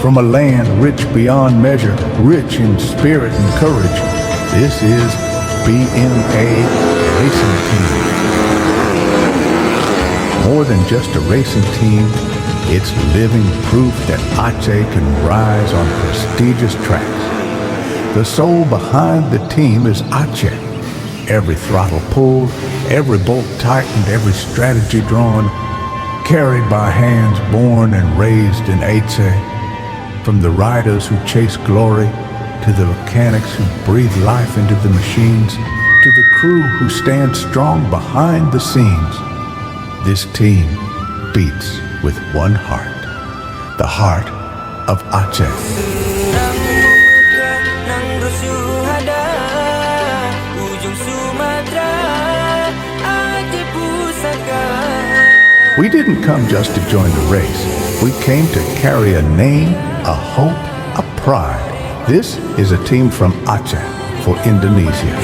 from a land rich beyond measure, rich in spirit and courage. This is BMA Racing Team. More than just a racing team, it's living proof that Aceh can rise on prestigious tracks. The soul behind the team is Aceh. Every throttle pulled, every bolt tightened, every strategy drawn, carried by hands born and raised in Aceh. From the riders who chase glory, to the mechanics who breathe life into the machines, to the crew who stand strong behind the scenes. This team beats with one heart, the heart of Aceh. We didn't come just to join the race. We came to carry a name, a hope, a pride. This is a team from Aceh for Indonesia.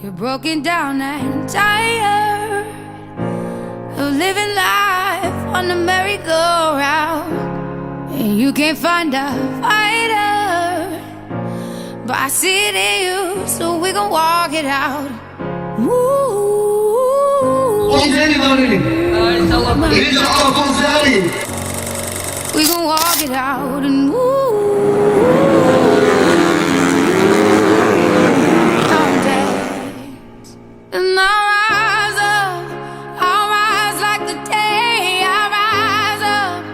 You're broken down and tired of living life on the merry-go-round, and you can't find a fighter, but I see it in you, so we gon' walk it out. We gon' walk it out and and I'll rise up, I'll rise like the day. I'll rise up,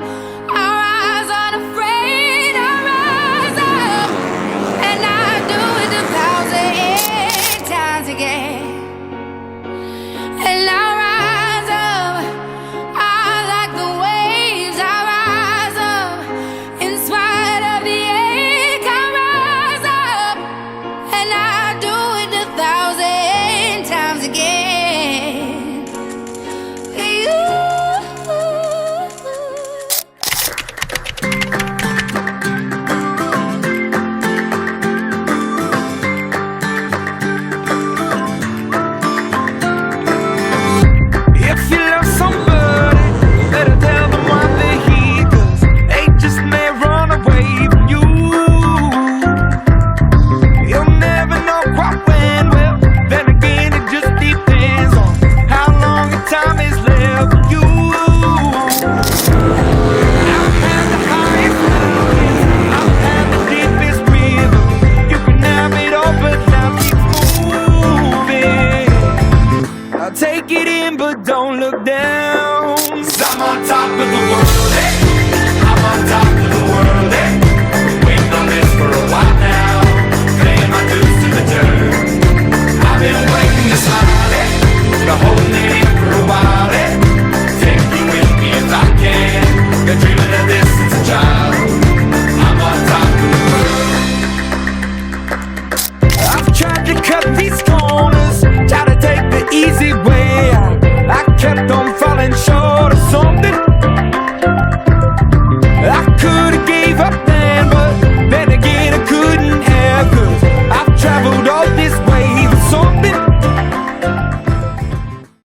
I'll rise unafraid. I'll rise up, and I'll do it 1,000 times again. And I'll rise up, I like the waves. I'll rise up, in spite of the ache. I'll rise up, and I'll do it 1,000 times again. If you love somebody, better tell them why they're here, 'cause they just may run away from you. You'll never know quite when, well, then again it just depends on how long the time is left for you. I've had the highest mountains, I've had the deepest rhythm. You can have it all, but now keep moving. I'll take it in, but don't look down. 'Cause I'm on top of the world, eh? I'm on top of the world, eh? Waiting on this for a while now, paying my dues to the dirt. I've been waiting to smile, eh? Been holding it in for a while, eh? Take you with me if I can. Been dreaming of this since a child. I'm on top of the world. I've tried to cut these corners, try to take the easy way out. I kept on falling short of something